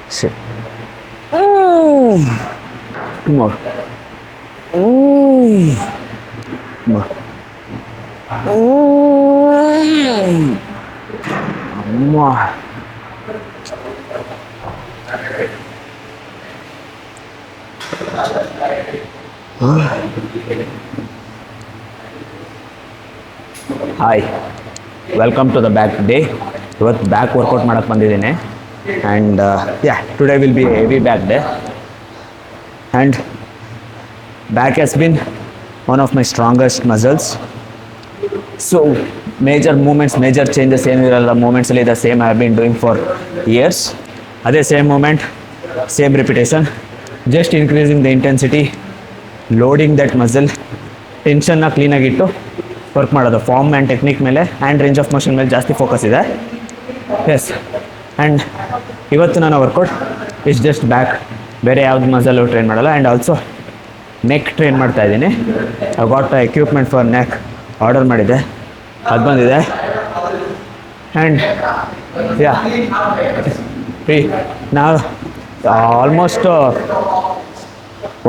Sit. More. More. More. Hi, welcome to the back day. ಇವತ್ತು back workout ಮಾಡಕ್ಕೆ ಬಂದಿದ್ದೀನಿ and today will be heavy back day and back has been one of my strongest muscles. So major movements, major changes ಏನೂ ಇರಲ್ಲ. ಮೂಮೆಂಟ್ಸಲ್ಲಿ the same I have been doing for years. ಅದೇ same movement, same repetition, just increasing the intensity, loading that muscle, ಟೆನ್ಷನ್ನ ಕ್ಲೀನಾಗಿಟ್ಟು work ಮಾಡೋದು. Form and technique ಮೇಲೆ and range of motion ಮೇಲೆ ಜಾಸ್ತಿ ಫೋಕಸ್ ಇದೆ. ಎಸ್, ಆ್ಯಂಡ್ ಇವತ್ತು ನನ್ನ ವರ್ಕೌಟ್ ಇಸ್ ಜಸ್ಟ್ ಬ್ಯಾಕ್, ಬೇರೆ ಯಾವ್ದು ಮಸಲು ಟ್ರೈನ್ ಮಾಡಲ್ಲ. ಆ್ಯಂಡ್ ಆಲ್ಸೋ ನೆಕ್ ಟ್ರೈನ್ ಮಾಡ್ತಾ ಇದ್ದೀನಿ. I got equipment for neck order ಮಾಡಿದ್ದೆ, ಅದು ಬಂದಿದೆ. ಆ್ಯಂಡ್ ನಾವು ಆಲ್ಮೋಸ್ಟ್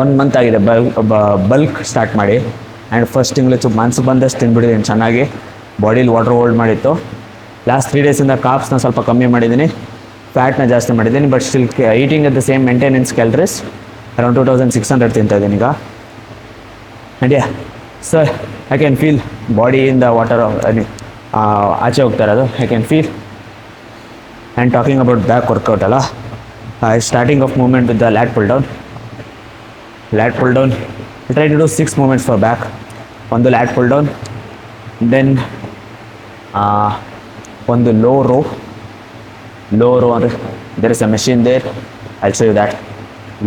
1 ಮಂತ್ ಆಗಿದೆ ಬಲ್ಕ್ ಸ್ಟಾರ್ಟ್ ಮಾಡಿ. ಆ್ಯಂಡ್ ಫಸ್ಟ್ ತಿಂಗಳು ಮನ್ಸು ಬಂದಷ್ಟು ತಿಂದ್ಬಿಟ್ಟಿದ್ದೀನಿ ಚೆನ್ನಾಗಿ. ಬಾಡೀಲಿ ವಾಟರ್ ಹೋಲ್ಡ್ ಮಾಡಿತ್ತು. ಲಾಸ್ಟ್ 3 ಡೇಸಿಂದ ಕಾಪ್ಸ್ನ ಸ್ವಲ್ಪ ಕಮ್ಮಿ ಮಾಡಿದ್ದೀನಿ, ಫ್ಯಾಟ್ನ ಜಾಸ್ತಿ ಮಾಡಿದ್ದೀನಿ. But still eating at the same maintenance calories around 2600 ತಿಂತಾಯಿದ್ದೀನಿ ಈಗ. And sir I can feel ಬಾಡಿಯಿಂದ water ಆಚೆ ಹೋಗ್ತಾ ಇರೋದು I can feel. And talking about back workout ಅಲ್ಲ, starting off movement with the lat pull down. Lat pull down try to do 6 movements for back. ಒಂದು lat pull down, then ಒಂದು low row ಅಂದರೆ there is a machine there, I show you that.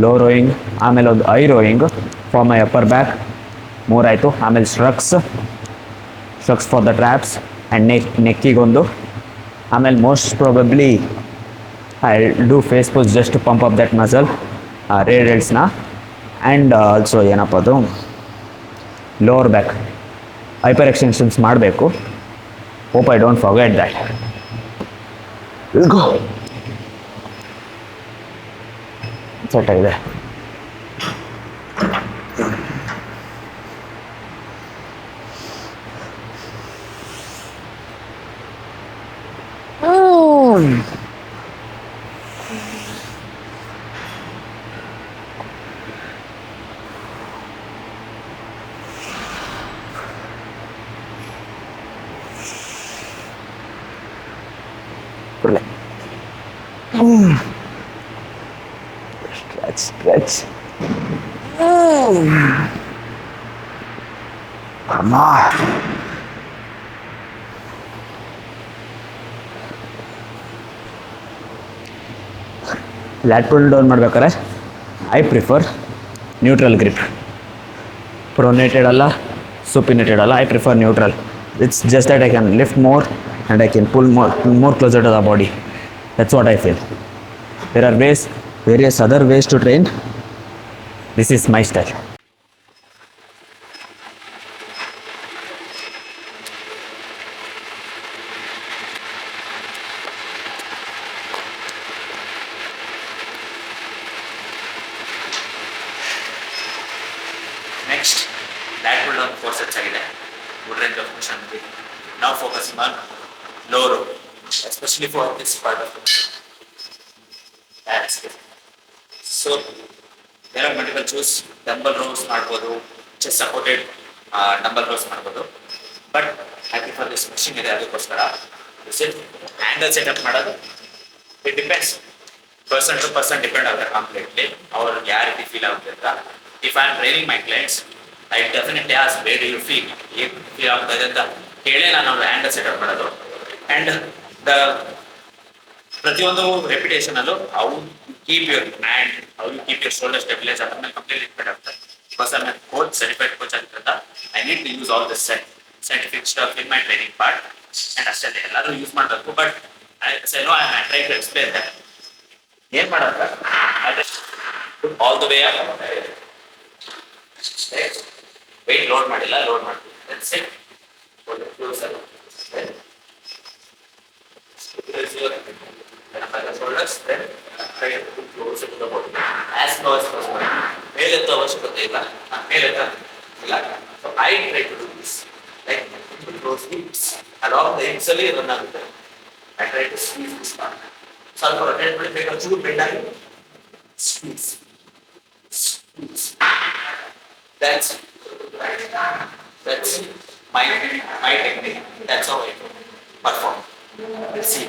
Low rowing, ಆಮೇಲೆ ಒಂದು I rowing for my upper back, 3 ಆಯಿತು. ಆಮೇಲೆ shrugs for the traps and ನೆಕ್ಕಿಗೊಂದು. ಆಮೇಲೆ most probably I do face pulls just to pump up that muscle, ರೇಡಿಯಲ್ಸ್ನ. And also ಏನಪ್ಪ ಅದು, lower back hyper extensions ಮಾಡಬೇಕು. Hope I don't forget that. ಗೋ set ಆಗಿದೆ. Stretch. Come on. Lat pull down ಮಾಡ್ಬೇಕಾದ್ರೆ I prefer neutral grip. Pronated ಅಲ್ಲ, supinated ಅಲ್ಲ, I prefer neutral. It's just that I can lift more and I can pull more closer to the body. That's what I feel. There are various other ways to train. This is my style. Next, lat pull down 4 sets ಆಗಿದೆ. Good range of motion. Now focusing on low row, especially for this part of the that's it. So there are multiple choose. Dumbbell rows ಮಾಡ್ಬೋದು, chest supported dumbbell rows ಮಾಡ್ಬೋದು. But I prefer this machine ಇದೆ, ಅದಕ್ಕೋಸ್ಕರ angle setup ಮಾಡೋದು it depends, person to person depend ಆಗುತ್ತೆ completely. ಅವ್ರಿಗೆ ಯಾವ ರೀತಿ feel ಆಗುತ್ತೆ ಅಂತ. If I am training my clients, I definitely ask where you feel, ಏನು ಫೀಲ್ ಆಗ್ತದೆ ಅಂತ ಹೇಳಿ ನಾನು ಅವ್ರ ಹ್ಯಾಂಗಲ್ ಸೆಟಪ್ ಮಾಡೋದು. ಆ್ಯಂಡ್ ದ ಪ್ರತಿಯೊಂದು ರೆಪಿಟೇಷನ್ ಅಲ್ಲೂ how keep your hand, how you keep your shoulder stabilise ಅದ್ರ ಮೇಲೆ ಕಂಪ್ಲೀಟ್ ಡಿಪೆಂಡ್ ಆಗ್ತದೆ. Because I coach, certified coach ಆಗಿರೋದ್ರಿಂದ I need to use all this scientific stuff in my training part. And ಅಷ್ಟೇ ಎಲ್ಲರೂ use ಮಾಡಬೇಕು. But I try to explain that ಏನ್ ಮಾಡಕ್ಕ all the way weight load ಮಾಡಿಲ್ಲ, load ಮಾಡ್ತೀವಿ. shoulders, then try to put closer to the body. As low as possible. ಮೇಲೆತ್ತ ಅವಶ್ಯಕತೆ ಇಲ್ಲ, ಮೇಲೆತ್ತ ಇಲ್ಲ. So I try to do this. Like put those hips along the hips ಅಲ್ಲಿ run ಆಗುತ್ತೆ. I try to squeeze this part. ಸ್ವಲ್ಪ rotate ಮಾಡಬೇಕು, ಚೂರು bend ಆಗಿ squeeze. Squeeze. That's my technique. That's how I perform. Let's see.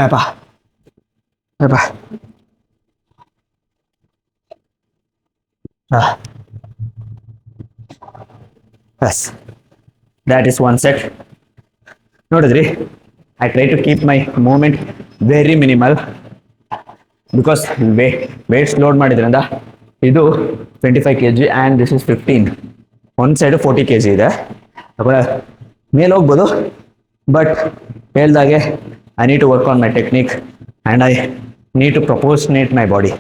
Apa? Yes, that is one set. ನೋಡಿದ್ರಿ, I try to keep my movement very minimal because weights load ಮಾಡಿದ್ರಿಂದ ಇದು 25 kg and this is 15. ಒಂದು side 40 kg ಇದೆ, ಮೇಲೆ ಹೋಗ್ಬೋದು. But ಹೇಳ್ದಾಗೆ I need to work on my technique and I need to proportionate my body.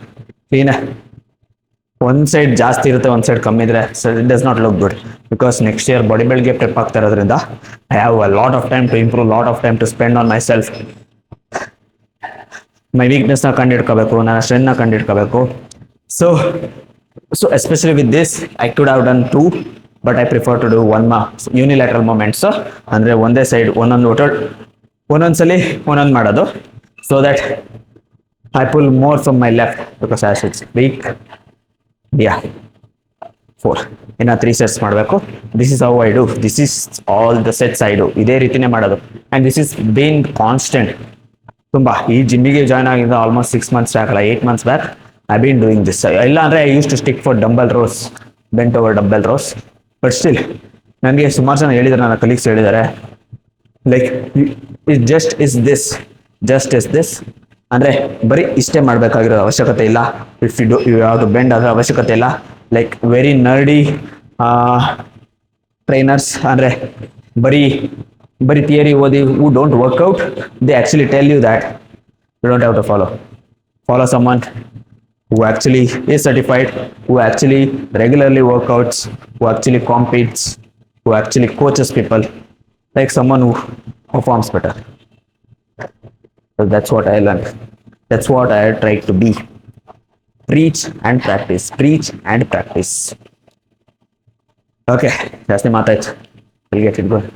ಒಂದು side ಜಾಸ್ತಿ ಇರುತ್ತೆ, ಒಂದು ಸೈಡ್ ಕಮ್ಮಿ ಇದ್ರೆ it does not look good. Because next year body ಬಿಲ್ಡ್ಗೆ ಸ್ಟೆಪ್ ಆಗ್ತಾ ಇರೋದ್ರಿಂದ I have a lot of time to improve, lot of time to spend on myself. My ವೀಕ್ನೆಸ್ನ ಕಂಡಿಡ್ಕೋಬೇಕು, ನನ್ನ ಸ್ಟ್ರೆಂತ್ನ ಕಂಡಿಡ್ಕೋಬೇಕು. So especially with this I could have done 2, but I prefer to do unilateral movements. ಅಂದರೆ ಒಂದೇ side ಒಂದೊಂದ್ಸಲಿ ಒಂದೊಂದು ಮಾಡೋದು. So that I pull more from my left because as it's weak. Yeah, 4 ಇನ್ನು 3 sets ಮಾಡಬೇಕು. This is how I do, this is all the sets I do. ಇದೇ ರೀತಿನೇ ಮಾಡೋದು. And this is been constant. ತುಂಬ ಈ ಜಿಮ್ಮಿಗೆ join ಆಗಿದ್ದ almost 6 months ಆಗಲ್ಲ, 8 months back I been doing this. ಇಲ್ಲ ಅಂದರೆ I use to stick for dumbbell rows, bent over dumbbell rows. But still ನನಗೆ ಸುಮಾರು ಜನ ಹೇಳಿದ್ದಾರೆ, ನನ್ನ ಕಲೀಗ್ಸ್ ಹೇಳಿದ್ದಾರೆ, like it just is this ಅಂದರೆ ಬರೀ ಇಷ್ಟೇ ಮಾಡಬೇಕಾಗಿರೋ ಅವಶ್ಯಕತೆ ಇಲ್ಲ. ಇಫ್ ಯು ಯಾವುದು ಬೆಂಡ್ ಅದರ ಅವಶ್ಯಕತೆ ಇಲ್ಲ. ಲೈಕ್ ವೆರಿ ನರ್ಡಿ ಟ್ರೈನರ್ಸ್ ಅಂದರೆ ಬರೀ ಥಿಯರಿ ಓದಿ who don't workout, they actually tell you that you don't have to follow someone who actually is certified, who actually regularly workouts, who actually competes, who actually coaches people, like someone who performs better. So that's what I learned. That's what I try to be. Preach and practice. Preach and practice. Okay, that's the matter. We'll get it going.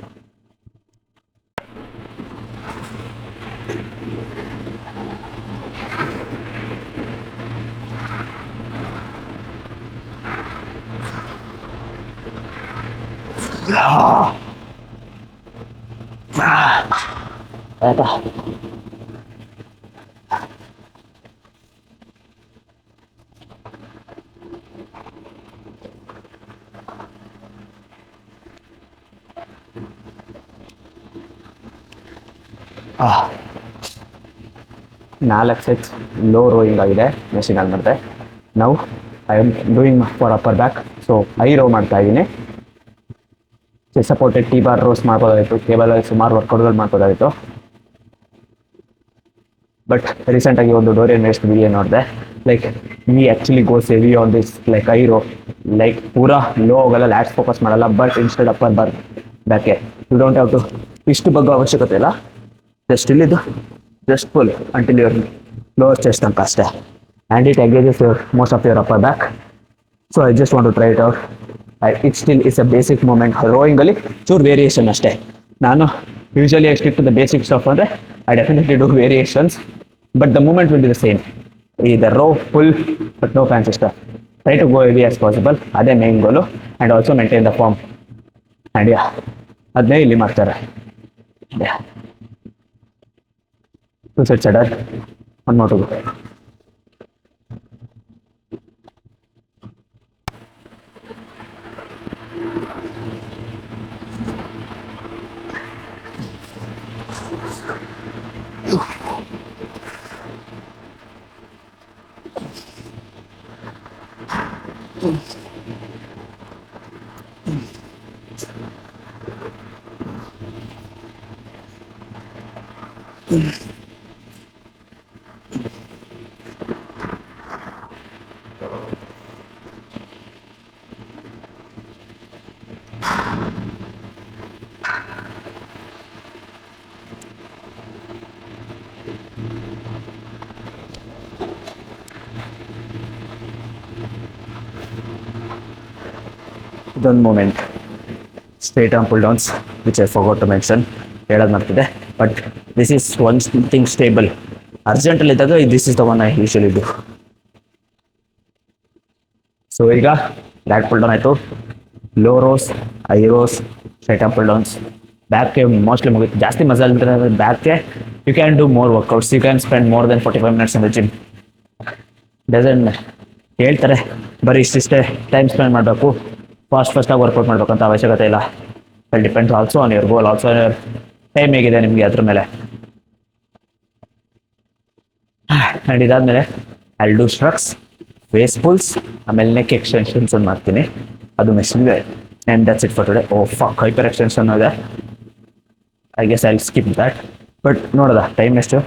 ನಾಲ್ಕು sets low rowing ಆಗಿದೆ ಮೆಷಿನಲ್ಲಿ ಮಾಡಿದೆ. ನಾವು I am doing for upper back. So high row ಮಾಡ್ತಾ ಇದ್ದೀನಿ. Supported T bar rows ಮಾಡ್ಬೋದಾಗಿತ್ತು, ಕೇಬಲಲ್ಲಿ ಸುಮಾರು ವರ್ಕೌಟ್ಗಳು ಮಾಡ್ಬೋದಾಗಿತ್ತು. ಬಟ್ ರೀಸೆಂಟಾಗಿ ಒಂದು ಡೋರಿಯನ್ ವೇಸ್ಟ್ ವಿಡಿಯೋ ನೋಡಿದೆ. Like we actually goes heavy on this like high row. Like ಪೂರಾ ಲೋ ಹೋಗಲ್ಲ, ಲ್ಯಾಟ್ಸ್ ಫೋಕಸ್ ಮಾಡಲ್ಲ, ಬಟ್ ಇನ್ಸ್ಟೆಡ್ ಅಪ್ಪರ್ ಬಾರ್ ಬ್ಯಾಕೆ ಯು ಡೋಂಟ್ ಹ್ಯಾವ್ ಟು ಇಷ್ಟು ಬಗ್ಗೋ ಅವಶ್ಯಕತೆ ಇಲ್ಲ. Just ಇಲ್ಲಿದ್ದು just full until your lower chest ತನಕ ಅಷ್ಟೇ. and it engages most of your upper back. So I just want to try it out. It still is a basic movement. Rowing ಅಲ್ಲಿ ಚೂರು variation ಅಷ್ಟೇ. ನಾನು usually I stick to the basic stuff ಅಂದರೆ I definitely do variations, but the movement will be the same. ಈ the row full but no fancy stuff. Try to go heavy as possible, ಅದೇ main goal. And also maintain the form. And ಅದನ್ನೇ ಇಲ್ಲಿ ಮಾಡ್ತಾರೆ. Two sets other, one more to go. ಇದೊಂದು movement, straight arm pull downs, which I forgot to mention, ಹೇಳೋದು ಮಾಡ್ತಿದ್ದೆ. But this is one thing stable. ಅರ್ಜೆಂಟಲ್ಲಿ ಇದ್ದಾಗ this is the one I usually do. So ಈಗ back pull down ಆಯಿತು, low rows, high rows, straight arm pull downs. ಬ್ಯಾಕ್ಗೆ mostly ಮುಗಿತು. ಜಾಸ್ತಿ muscle ಬ್ಯಾಕ್ಗೆ you can do more workouts. You can spend more than 45 minutes in the gym. Doesn't ಹೇಳ್ತಾರೆ ಬರೀ ಇಷ್ಟಿಷ್ಟೇ time spend ಮಾಡಬೇಕು, ಫಾಸ್ಟಾಗಿ ವರ್ಕೌಟ್ ಮಾಡಬೇಕಂತ ಅವಶ್ಯಕತೆ ಇಲ್ಲ. It depends also on your goal, also time ಹೇಗಿದೆ ನಿಮಗೆ ಅದ್ರ ಮೇಲೆ. ಆ್ಯಂಡ್ ಇದಾದಮೇಲೆ ಐ ಡೂ ಸ್ಟ್ರಕ್ಸ್, ವೇಸ್ಟ್ ಪುಲ್ಸ್, ಆಮೇಲೆ ನೆಕ್ ಎಕ್ಸ್ಟೆನ್ಷನ್ಸ್ ಒಂದು ಮಾಡ್ತೀನಿ. ಅದು ಮೆಷಿನ್ಗೆ. And that's it for today. Oh fuck, hyper extension ಇದೆ. I guess I skip that. But ನೋಡೋದ ಟೈಮ್ ಎಷ್ಟು?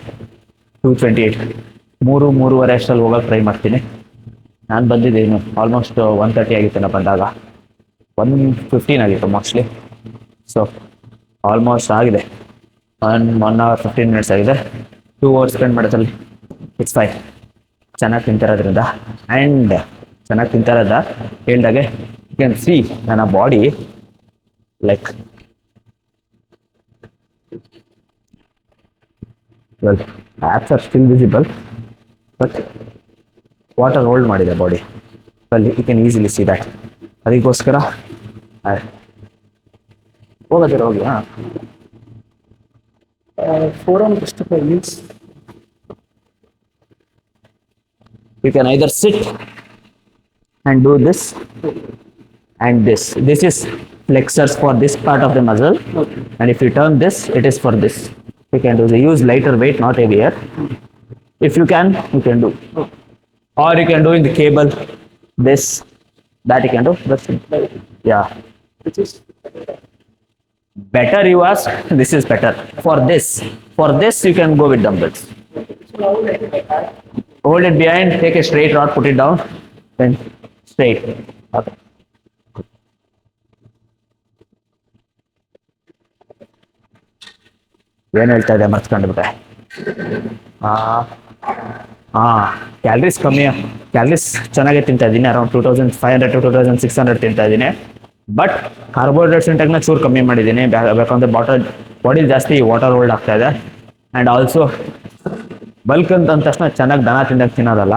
2:28. 3-3:30 ಅಷ್ಟರಲ್ಲಿ ಹೋಗೋಕೆ ಟ್ರೈ ಮಾಡ್ತೀನಿ. ನಾನು ಬಂದಿದ್ದೀನಿ ಆಲ್ಮೋಸ್ಟ್ 1:30 ಆಗಿತ್ತು ನಾನು ಬಂದಾಗ. 1:15 ಆಗಿತ್ತು ಮೋಸ್ಟ್ಲಿ. ಸೊ ಆಲ್ಮೋಸ್ಟ್ ಆಗಿದೆ. 1 hour 15 minutes ಆಗಿದೆ. 2 hours ಸ್ಪೆಂಡ್ ಮಾಡೋದ್ರಲ್ಲಿ ಇಟ್ಸ್ ಫೈನ್. ಚೆನ್ನಾಗಿ ತಿಂತಿರೋದ್ರಿಂದ ಆ್ಯಂಡ್ ಚೆನ್ನಾಗಿ ತಿಂತಿರೋದ ಹೇಳ್ದಾಗೆ ಯು ಕ್ಯಾನ್ ಸಿ ನನ್ನ body like well abs are still visible, but water hold ಮಾಡಿದೆ body. Well you can easily see that. ಅದಕ್ಕೋಸ್ಕರ ಹೋಗೋದಿರ ಹೋಗಿ. ಹಾಂ, ಫೋರಮ್ ಎಷ್ಟು means you can either sit and do this and this. This is flexors for this part of the muscle, and if you turn this, it is for this. You can do. Use lighter weight, not heavier. If you can do. Or you can do in the cable, this, that you can do. That's it. Yeah. Which is better, you ask? This is better. For this you can go with dumbbells. Hold it behind, take a straight rod, put it down, then straight. Okay. ಏನು ಹೇಳ್ತಾ ಇದೆ ಮರ್ತ್ಕೊಂಡ್ಬಿಟ್ಟೆ. Calories ಕಮ್ಮಿ, calories ಚೆನ್ನಾಗೇ ತಿಂತಾ ಇದ್ದೀನಿ. Around 2500 to 2600 ತಿಂತಾ ಇದ್ದೀನಿ. But carbohydrates ಇಂಟೆಕ್ನ ಚೂರು ಕಮ್ಮಿ ಮಾಡಿದ್ದೀನಿ. ಬೇಕಂದ್ರೆ ಬಾಡಿ ಜಾಸ್ತಿ ವಾಟರ್ ಹೋಲ್ಡ್ ಆಗ್ತಾ ಇದೆ. ಆ್ಯಂಡ್ ಆಲ್ಸೋ ಬಲ್ಕ್ ಅಂತ ಅಂದ ತಕ್ಷಣ ಚೆನ್ನಾಗಿ ದನ ತಿಂದಂಗೆ ತಿನ್ನೋದಲ್ಲ,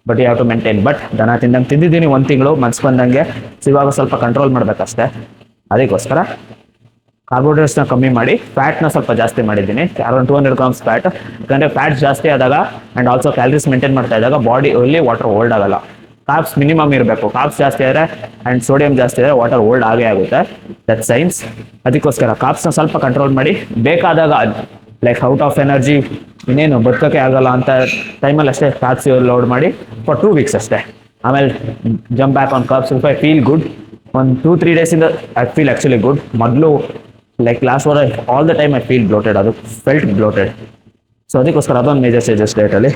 but you have to maintain. But ದನ ತಿಂದಂಗೆ ತಿಂದಿದ್ದೀನಿ 1 ತಿಂಗಳು, ಮನ್ಸು ಬಂದಂಗೆ. ಇವಾಗ ಸ್ವಲ್ಪ ಕಂಟ್ರೋಲ್ ಮಾಡಬೇಕಷ್ಟೇ. ಅದಕ್ಕೋಸ್ಕರ ಕಾರ್ಬೋಹೈಡ್ರೇಟ್ಸ್ನ ಕಮ್ಮಿ ಮಾಡಿ ಫ್ಯಾಟ್ನ ಸ್ವಲ್ಪ ಜಾಸ್ತಿ ಮಾಡಿದ್ದೀನಿ. Around 200 grams fat. ಯಾಕಂದರೆ ಫ್ಯಾಟ್ಸ್ ಜಾಸ್ತಿ ಆದಾಗ ಆ್ಯಂಡ್ ಆಲ್ಸೋ ಕ್ಯಾಲರೀಸ್ ಮೇಂಟೈನ್ ಮಾಡ್ತಾ ಇದ್ದಾಗ ಬಾಡಿಯಲ್ಲಿ ವಾಟರ್ ಹೋಲ್ಡ್ ಆಗಲ್ಲ. ಕಾರ್ಬ್ಸ್ ಮಿನಿಮಮ್ ಇರಬೇಕು. ಕಾರ್ಬ್ಸ್ ಜಾಸ್ತಿ ಆದರೆ ಆ್ಯಂಡ್ ಸೋಡಿಯಂ ಜಾಸ್ತಿ ಆದರೆ ವಾಟರ್ ಹೋಲ್ಡ್ ಆಗೇ ಆಗುತ್ತೆ. That science. ಅದಕ್ಕೋಸ್ಕರ ಕಾರ್ಬ್ಸ್ನ ಸ್ವಲ್ಪ ಕಂಟ್ರೋಲ್ ಮಾಡಿ, ಬೇಕಾದಾಗ ಲೈಕ್ ಔಟ್ ಆಫ್ ಎನರ್ಜಿ ಇನ್ನೇನು ಬದುಕೋಕ್ಕೆ ಆಗಲ್ಲ ಅಂತ ಟೈಮಲ್ಲಿ ಅಷ್ಟೇ ಕಾರ್ಬ್ಸ್ ಲೋಡ್ ಮಾಡಿ ಫಾರ್ 2 weeks ಅಷ್ಟೇ. ಆಮೇಲೆ jump back on carbs. If I feel good, ಒಂದು 2-3 ಡೇಸಿಂದ ಐ ಫೀಲ್ ಆ್ಯಕ್ಚುಲಿ ಗುಡ್. ಮೊದಲು ಲೈಕ್ ಲಾಸ್ಟ್ ವಾರ all the time I feel bloated, ಅದು ಫೆಲ್ಟ್ ಬ್ಲೋಟೆಡ್. ಸೊ ಅದಕ್ಕೋಸ್ಕರ ಅದೊಂದು ಮೇಜರ್ ಸ್ಟೇಜಸ್ ಡೇಟಲ್ಲಿ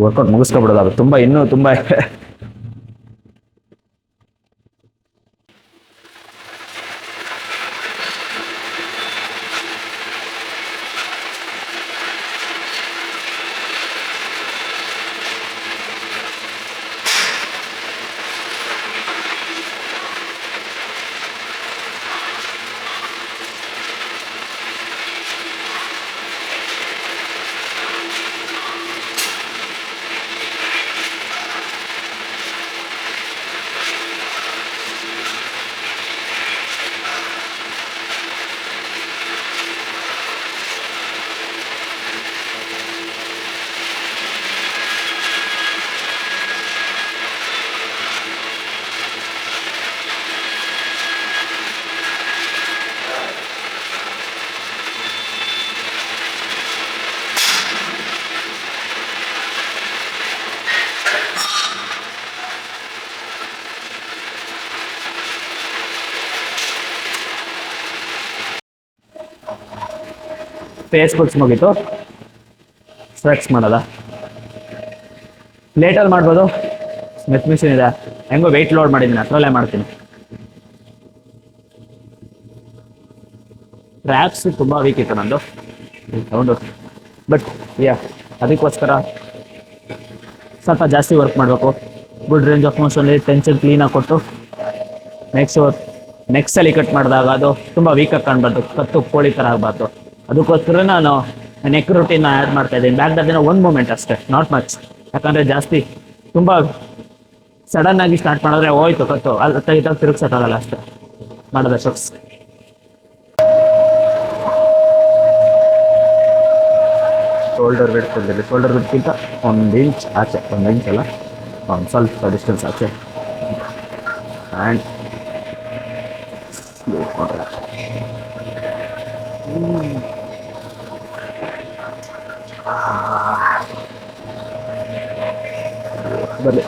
ವರ್ಕೌಟ್ ಮುಗಿಸ್ಕೊಬಿಡೋದು. ಅದು ತುಂಬ ಇನ್ನೂ ತುಂಬ ಫೇಸ್ಬುಕ್ಸ್ ಮುಗೀತು. ಸ್ಟ್ರೆಚ್ ಮಾಡೋದ ಲೇಟಲ್ಲಿ ಮಾಡ್ಬೋದು. ಸ್ಮಿತ್ ಮಿಷಿನ್ ಇದೆ, ಹೆಂಗೋ ವೆಯ್ಟ್ ಲೋಡ್ ಮಾಡಿದ್ದೀನಿ, ಅಷ್ಟರಲ್ಲೇ ಮಾಡ್ತೀನಿ. ಟ್ರ್ಯಾಪ್ಸ್ ತುಂಬ ವೀಕ್ ಇತ್ತು ನಂದು ಸೌಂಡು, ಬಟ್ ಯಾ ಅದಕ್ಕೋಸ್ಕರ ಸ್ವಲ್ಪ ಜಾಸ್ತಿ ವರ್ಕ್ ಮಾಡಬೇಕು. ಗುಡ್ ರೇಂಜ್ ಆಫ್ ಮೋಷನಲ್ಲಿ ಟೆನ್ಷನ್ ಕ್ಲೀನಾಗಿ ಕೊಟ್ಟು ನೆಕ್ಸ್ಟಲ್ಲಿ ಕಟ್ ಮಾಡಿದಾಗ ಅದು ತುಂಬ ವೀಕಾಗಿ ಕಾಣಬಾರ್ದು, ಕತ್ತು ಕೋಳಿ ಥರ ಆಗಬಾರ್ದು. ಅದಕ್ಕೋಸ್ಕರ ನಾನು ನೆಕ್ ರೂಟೀನ್ ಆ್ಯಡ್ ಮಾಡ್ತಾ ಇದ್ದೀನಿ. ಬ್ಯಾಕ್ ದಿನ ಒಂದು ಮೂಮೆಂಟ್ ಅಷ್ಟೇ, ನಾಟ್ ಮಚ್. ಯಾಕಂದರೆ ಜಾಸ್ತಿ ತುಂಬ ಸಡನ್ನಾಗಿ ಸ್ಟಾರ್ಟ್ ಮಾಡಿದ್ರೆ ಹೋಯ್ತು ಕತ್ತು, ಅಲ್ಲಿ ತೆಗಿತಾಗ ತಿರುಗ್ಸೋಕ್ಕಾಗಲ್ಲ ಅಷ್ಟೇ ಮಾಡೋದ ಶೋಕ್ಸ್. ಶೋಲ್ಡರ್ ವೇಟ್ ಕೊಡ್ತೀನಿ. ಶೋಲ್ಡರ್ ವೇಟ್ಗಿಂತ 1 ಇಂಚ್ ಆಚೆ, 1 ಇಂಚ್ ಅಲ್ಲ, ಒಂದು ಸ್ವಲ್ಪ ಡಿಸ್ಟೆನ್ಸ್ ಆಚೆ. ಆ್ಯಂಡ್ ಬರಲಿ.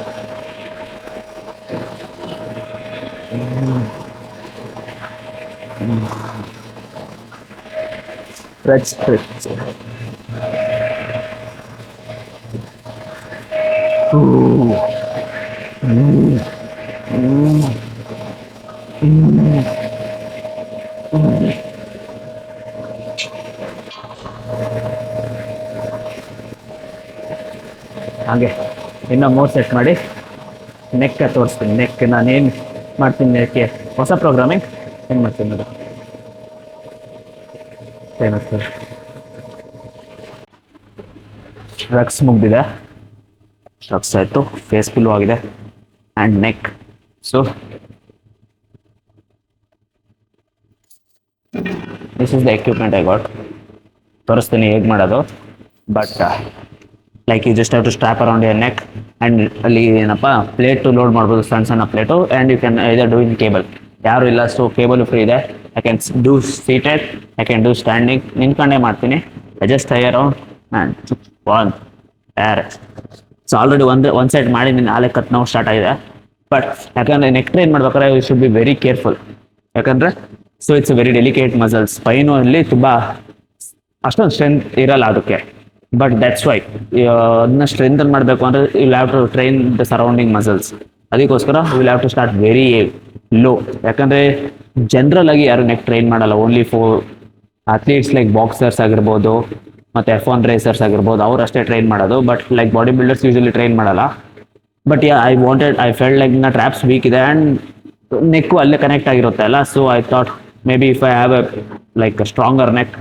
ಸ್ಟ್ರೆಚ್ ಹಾಗೆ ಇನ್ನೂ 3 ಸೆಟ್ ಮಾಡಿ ನೆಕ್ ತೋರಿಸ್ತೀನಿ. ನೆಕ್ ನಾನೇನು ಮಾಡ್ತೀನಿ, ನೆಕ್ಗೆ ಹೊಸ ಪ್ರೋಗ್ರಾಮಿಂಗ್ ಏನು ಮಾಡ್ತೀನಿ ಅದು ಫೇಮಸ್. ರಕ್ಸ್ ಮುಗ್ದಿದೆ, ರಕ್ಸ್ ಆಯಿತು, ಫೇಸ್ ಫುಲ್ಲು ಆಗಿದೆ, and neck. So this is the equipment I got. ತೋರಿಸ್ತೀನಿ ಹೇಗೆ ಮಾಡೋದು. But like you just have to strap around your neck, and ಅಲ್ಲಿ ಏನಪ್ಪ ಪ್ಲೇಟು ಲೋಡ್ ಮಾಡ್ಬೋದು, ಸಣ್ಣ ಸಣ್ಣ plate. And you can either do in cable. ಯಾರು ಇಲ್ಲ, ಸೊ ಕೇಬಲು ಫ್ರೀ ಇದೆ. I can do seated, I can do standing. ನಿಂತ್ಕೊಂಡೇ ಮಾಡ್ತೀನಿ. I just tie around and one direct. So already ಒಂದು ಸೈಡ್ ಮಾಡಿ ನಾಳೆ ಕತ್ ನೋವು ಸ್ಟಾರ್ಟ್ ಆಗಿದೆ. ಬಟ್ ಯಾಕಂದರೆ ನೆಕ್ ಟ್ರೈನ್ ಮಾಡ್ಬೇಕಾದ್ರೆ you should be very careful. ಯಾಕಂದರೆ so it's very delicate muscles. Spine ಅಲ್ಲಿ ತುಂಬ ಅಷ್ಟೊಂದು ಸ್ಟ್ರೆಂತ್ ಇರಲ್ಲ ಅದಕ್ಕೆ. ಬಟ್ ದಟ್ಸ್ ವೈ ಅದನ್ನ ಸ್ಟ್ರೆಂಥನ್ ಮಾಡಬೇಕು ಅಂದರೆ you have to train the surrounding muscles. ಅದಕ್ಕೋಸ್ಕರ will have to start very low. ಯಾಕಂದರೆ ಜನರಲ್ ಆಗಿ ಯಾರು ನೆಕ್ ಟ್ರೈನ್ ಮಾಡಲ್ಲ, only for athletes like boxers ಆಗಿರ್ಬೋದು ಮತ್ತು F1 ರೇಸರ್ಸ್ ಆಗಿರ್ಬೋದು, ಅವ್ರು ಅಷ್ಟೇ ಟ್ರೈನ್ ಮಾಡೋದು. But like bodybuilders usually train ಮಾಡಲ್ಲ. But ya I felt like ನನ್ನ ಟ್ರ್ಯಾಪ್ಸ್ ವೀಕ್ ಇದೆ ಆ್ಯಂಡ್ ನೆಕ್ಕು ಅಲ್ಲೇ ಕನೆಕ್ಟ್ ಆಗಿರುತ್ತೆ ಅಲ್ಲ. So I thought maybe if I have a like stronger neck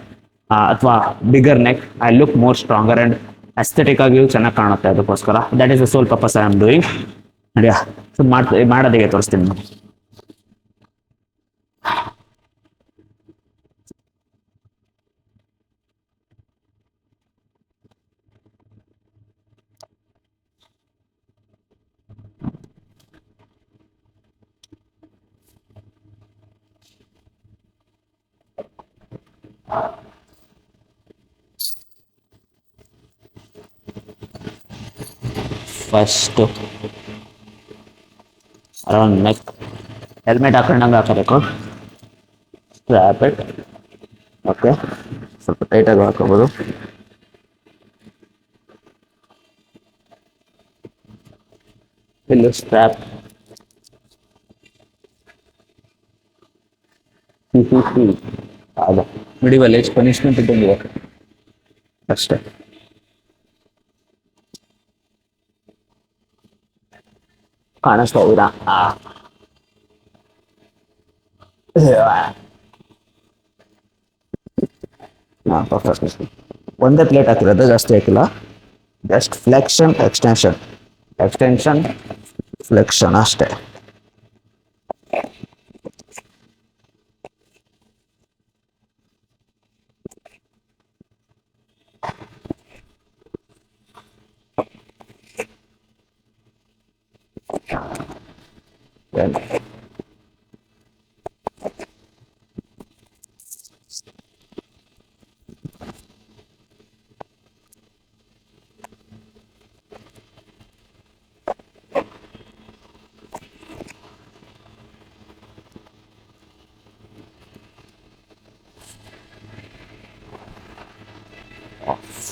ಅಥವಾ bigger neck, I look more stronger and aesthetic ಆಗಿಯೂ ಚೆನ್ನಾಗಿ ಕಾಣುತ್ತೆ. ಅದಕ್ಕೋಸ್ಕರ that is the sole purpose I am doing. ನಡೆಯ ಸೊ ಮಾಡೋದಿಗೆ ತೋರಿಸ್ತೀನಿ. ಫಸ್ಟು ಅರೌಂಡ್ ನೆಕ್ ಹೆಲ್ಮೆಟ್ ಹಾಕೊಂಡಂಗೆ ಹಾಕೋಬೇಕು. Strap it. ಓಕೆ, ಸ್ವಲ್ಪ ಟೈಟಾಗಿ ಹಾಕೋಬೋದು. ಇಲ್ಲಿ ಸ್ಟ್ರ್ಯಾಪ್ ಅದ ಮಿಡಿವಲ್ ಏಜ್ ಪನಿಷ್ಮೆಂಟ್ ಇದ್ದಂಗೆ ಅಷ್ಟೇ. ಕಾಣಿಸ್ತಾ ಇದ್ದೀರಾ? ಒಂದೇ ಪ್ಲೇಟ್ ಹಾಕಿರೋದು, ಜಾಸ್ತಿ ಹಾಕಿಲ್ಲ. Just flexion extension, extension flexion ಅಷ್ಟೇ.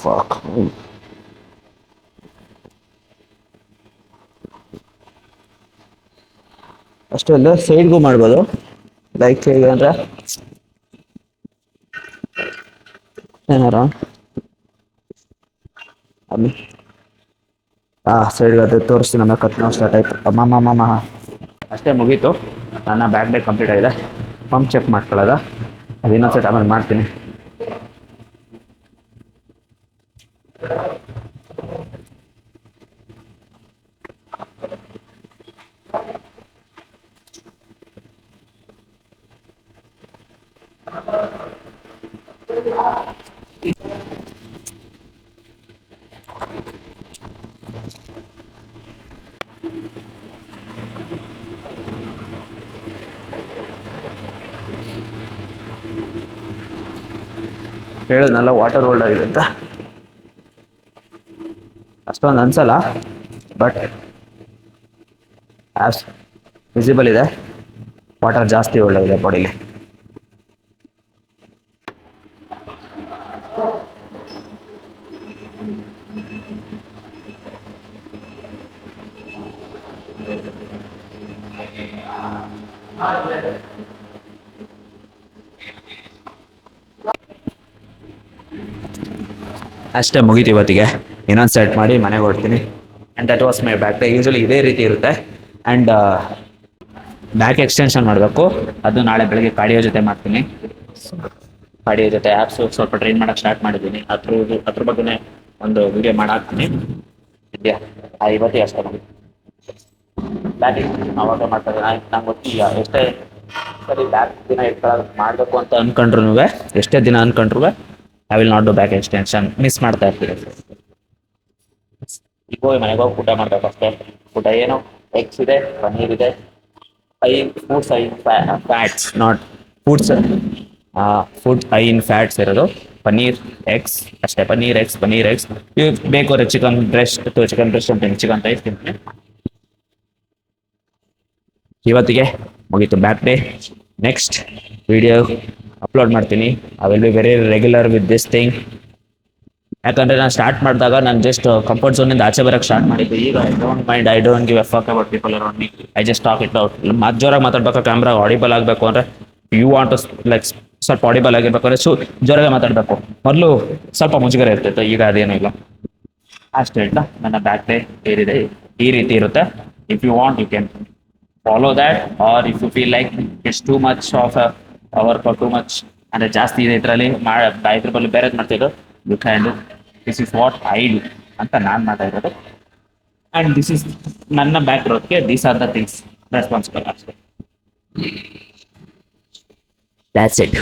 ಫಾಕ್. ಅಷ್ಟೇ ಅಲ್ಲ, ಸೈಡ್ಗೂ ಮಾಡ್ಬೋದು. ಲೈಕ್ ಹೇಗೆ ಅಂದರೆ ಏನಾರ ಅಲ್ಲಿ ಸೈಡ್ಗೆ ಅದು ತೋರಿಸ್ತೀನಿ. ನಮ್ಮ ಕಟ್ ನಾವು ಸ್ಟಾರ್ಟ್ ಆಯಿತು. ಅಮ್ಮ ಅಷ್ಟೇ ಮುಗೀತು. ನನ್ನ ಬ್ಯಾಕ್ ಡೇ ಕಂಪ್ಲೀಟ್ ಆಗಿದೆ. ಪಂಪ್ ಚೆಕ್ ಮಾಡ್ಕೊಳ್ಳೋದ, ಅದು ಇನ್ನೊಂದು ಸೆಟ್ ಆಮೇಲೆ ಮಾಡ್ತೀನಿ. ಹೇಳಿದ್ನಲ್ಲ ವಾಟರ್ ಹೋಲ್ಡ್ ಆಗಿದೆ ಅಂತ. ಅಷ್ಟೊಂದು ಅನ್ಸಲ್ಲ, ಬಟ್ ಆಸ್ ವಿಸಿಬಲ್ ಇದೆ, ವಾಟರ್ ಜಾಸ್ತಿ ಹೋಲ್ಡ್ ಬಾಡಿಲಿ. ಅಷ್ಟೇ ಮುಗೀತು ಇವತ್ತಿಗೆ. ಇನ್ನೊಂದು ಸೆಟ್ ಮಾಡಿ ಮನೆಗೆ ಹೊಡ್ತೀನಿ. And that was my back day. Usually ಇದೇ ರೀತಿ ಇರುತ್ತೆ. ಆ್ಯಂಡ್ ಬ್ಯಾಕ್ ಎಕ್ಸ್ಟೆನ್ಷನ್ ಮಾಡಬೇಕು, ಅದು ನಾಳೆ ಬೆಳಗ್ಗೆ ಕಾರ್ಡಿಯೋ ಜೊತೆ ಮಾಡ್ತೀನಿ. ಕಾರ್ಡಿಯೋ ಜೊತೆ ಆ್ಯಪ್ಸು ಸ್ವಲ್ಪ ಟ್ರೈನ್ ಮಾಡೋಕ್ಕೆ ಸ್ಟಾರ್ಟ್ ಮಾಡಿದ್ದೀನಿ. ಅದ್ರ ಬಗ್ಗೆನೇ ಒಂದು ವಿಡಿಯೋ ಮಾಡಾಕ್ತೀನಿ. ಇದೆಯಾ ಇವತ್ತಿಗೆ ಅಷ್ಟೇ ಮಾಡಿ ಬ್ಯಾಕ್ ಎಕ್ಸ್ಟೆನ್ಷನ್ ಅವಾಗ ಮಾಡ್ತಾರೆ. ನಂಗೆ ಗೊತ್ತಿಲ್ಲ ಎಷ್ಟೇ ಸರಿ ಬ್ಯಾಕ್ ದಿನ ಮಾಡಬೇಕು ಅಂತ ಅಂದ್ಕೊಂಡ್ರು, ಎಷ್ಟೇ ದಿನ ಅಂದ್ಕೊಂಡ್ರು I will not do back extension. Miss ಮಾಡ್ತಾ ಇರ್ತೀವಿ. ಈಗ ಹೋಗಿ ಮನೆಗೆ ಹೋಗಿ ಊಟ ಮಾಡಬೇಕು ಅಷ್ಟೇ. ಊಟ ಏನು ಎಗ್ಸ್ ಇದೆ, ಪನ್ನೀರ್ ಇದೆ, foods I fats, not foods, food I in fats ಇರೋದು. ಪನ್ನೀರ್ ಎಗ್ಸ್ ಅಷ್ಟೇ. ಪನ್ನೀರ್ ಎಗ್ಸ್ ಇವು ಬೇಕಾದ್ರೆ ಚಿಕನ್ ಬ್ರೆಸ್ಟ್ ಅಂತೀನಿ, ಚಿಕನ್ ರೈಸ್ ತಿಂತೀನಿ. ಇವತ್ತಿಗೆ ಮುಗೀತು back day. Next video upload ಮಾಡ್ತೀನಿ. I will be very regular with this thing. ಯಾಕಂದರೆ ನಾನು ಸ್ಟಾರ್ಟ್ ಮಾಡಿದಾಗ ನಾನು ಜಸ್ಟ್ ಕಂಫರ್ಟ್ ಝೋನಿಂದ ಆಚೆ ಬರೋಕ್ಕೆ ಸ್ಟಾರ್ಟ್ ಮಾಡಿದ್ದು. ಈಗ I don't mind, I don't give A fuck about people around me. I just talk it out. ಜೋರಾಗಿ ಮಾತಾಡ್ಬೇಕು, ಕ್ಯಾಮ್ರಾ ಆಡಿಬಲ್ ಆಗಬೇಕು ಅಂದರೆ ಯು ವಾಂಟ್ ಟು ಲೈಕ್ ಸ್ವಲ್ಪ ಆಡಿಬಲ್ ಆಗಿರ್ಬೇಕು ಅಂದರೆ ಜೋರಾಗಿ ಮಾತಾಡಬೇಕು. ಮೊದಲು ಸ್ವಲ್ಪ ಮುಜುಗರ ಇರ್ತಿತ್ತು, ಈಗ ಅದೇನೂ ಇಲ್ಲ. ಅಷ್ಟೇ ಹೇಳ್ತಾ ನನ್ನ ಬ್ಯಾಕ್ ಡೇ ಏನಿದೆ ಈ ರೀತಿ ಇರುತ್ತೆ. If you want you can follow that, or if you feel like it's too much of work, too much ಅಂದರೆ ಜಾಸ್ತಿ ಇದೆ ಇದರಲ್ಲಿ ಇದ್ರ ಬದಲು ಬೇರೆದು ಮಾಡ್ತಿದ್ದು, you can do. This is what I do ಅಂತ ನಾನು ಮಾತಾಡಿರೋದು. ಆ್ಯಂಡ್ ದಿಸ್ ಇಸ್ ನನ್ನ ಬ್ಯಾಕ್ ಗ್ರೋತ್ಗೆ these are the things responsible ಅಷ್ಟೇ. That's it.